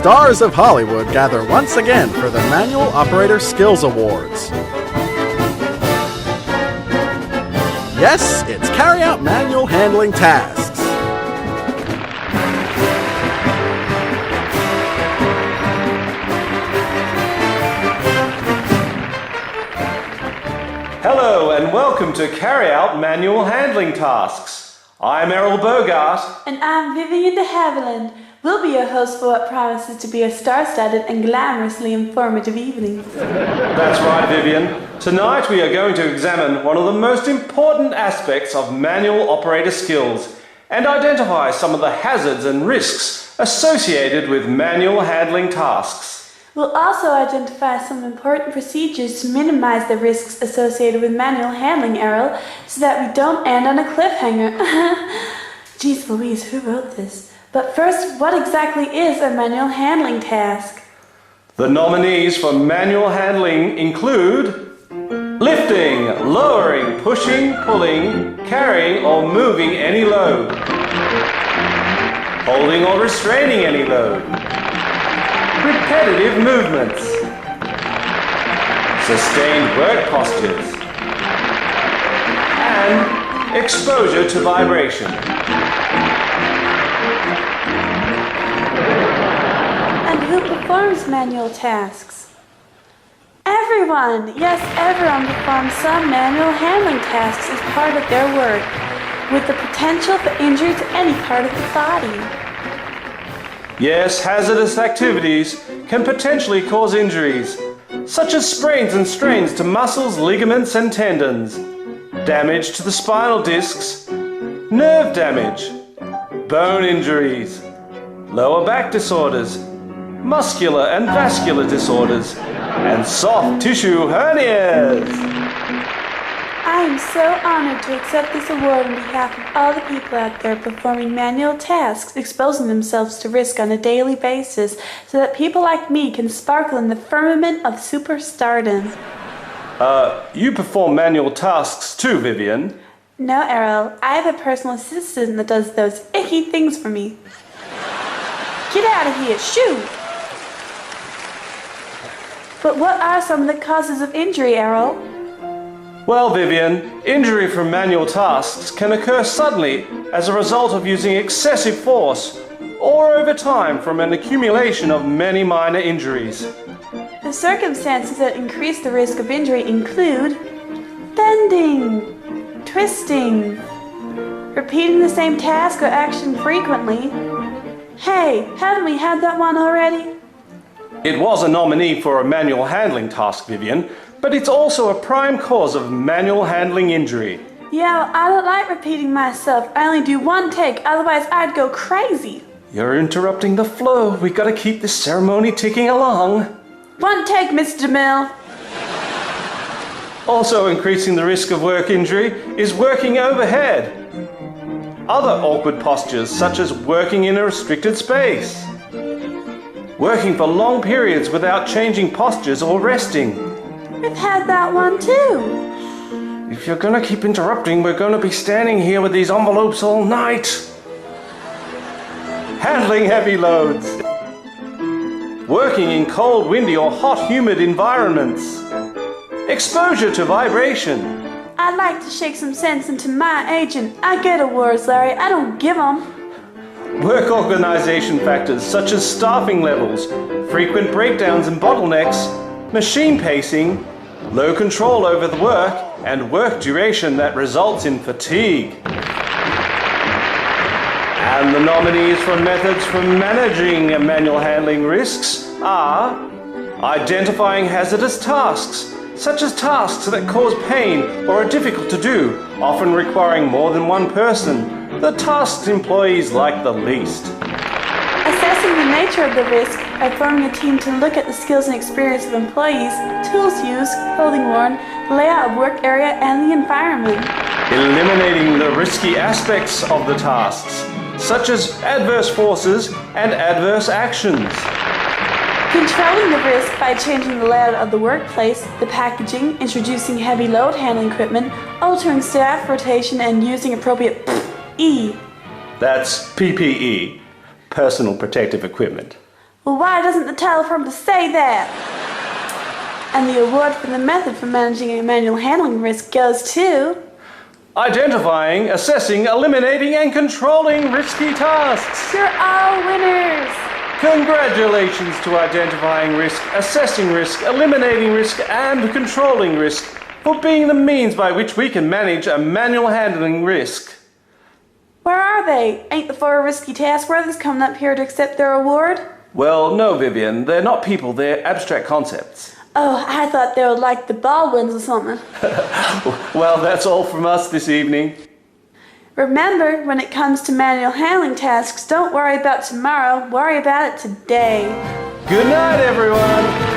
stars of Hollywood gather once again for the Manual Operator Skills Awards. Yes, it's carry out manual handling tasks. Hello and welcome to Carry Out Manual Handling Tasks. I'm Errol Bogart. And I'm Vivian de Havilland. We'll be your hosts for what promises to be a star-studded and glamorously informative evening. That's right, Vivian. Tonight we are going to examine one of the most important aspects of manual operator skills and identify some of the hazards and risks associated with manual handling tasks. We'll also identify some important procedures to minimize the risks associated with manual handling, Errol, so that we don't end on a cliffhanger. Jeez Louise, who wrote this? But first, what exactly is a manual handling task? The nominees for manual handling include lifting, lowering, pushing, pulling, carrying or moving any load, holding or restraining any load, repetitive movements, sustained work postures, and exposure to vibration. And who performs manual tasks? Everyone! Yes, everyone performs some manual handling tasks as part of their work, with the potential for injury to any part of the body. Yes, hazardous activities can potentially cause injuries, such as sprains and strains to muscles, ligaments and tendons, damage to the spinal discs, nerve damage, bone injuries, lower back disorders, muscular and vascular disorders, and soft tissue hernias. I am so honored to accept this award on behalf of all the people out there performing manual tasks, exposing themselves to risk on a daily basis, so that people like me can sparkle in the firmament of superstardom. You perform manual tasks too, Vivian. No, Errol, I have a personal assistant that does those icky things for me. Get out of here, shoo! But what are some of the causes of injury, Errol? Well, Vivian, injury from manual tasks can occur suddenly as a result of using excessive force or over time from an accumulation of many minor injuries. The circumstances that increase the risk of injury include bending, twisting, repeating the same task or action frequently. Hey, haven't we had that one already? It was a nominee for a manual handling task, Vivian, but it's also a prime cause of manual handling injury. Yeah, well, I don't like repeating myself. I only do one take, otherwise I'd go crazy. You're interrupting the flow. We've got to keep this ceremony ticking along. One take, Mr. DeMille. Also increasing the risk of work injury is working overhead. Other awkward postures, such as working in a restricted space, working for long periods without changing postures or resting. We've had that one too. If you're gonna keep interrupting, we're gonna be standing here with these envelopes all night. Handling heavy loads. Working in cold, windy or hot, humid environments. Exposure to vibration. I'd like to shake some sense into my agent. I get awards, Larry. I don't give them. Work organization factors such as staffing levels, frequent breakdowns and bottlenecks, machine pacing, low control over the work, and work duration that results in fatigue. And the nominees for methods for managing manual handling risks are identifying hazardous tasks, such as tasks that cause pain or are difficult to do, often requiring more than one person, the tasks employees like the least. Assessing the nature of the risk by forming a team to look at the skills and experience of employees, tools used, clothing worn, the layout of work area, and the environment. Eliminating the risky aspects of the tasks, such as adverse forces and adverse actions. Controlling the risk by changing the layout of the workplace, the packaging, introducing heavy load handling equipment, altering staff rotation, and using appropriate PPE. That's PPE, personal protective equipment. Well, why doesn't the title form to say that? And the award for the method for managing a manual handling risk goes to... Identifying, assessing, eliminating, and controlling risky tasks. You're all winners! Congratulations to identifying risk, assessing risk, eliminating risk, and controlling risk for being the means by which we can manage a manual handling risk. Where are they? Ain't the 4 risky task brothers coming up here to accept their award? Well, no, Vivian, they're not people, they're abstract concepts. Oh, I thought they were like the Baldwins or something. Well, that's all from us this evening. Remember, when it comes to manual handling tasks, don't worry about tomorrow, worry about it today. Good night, everyone.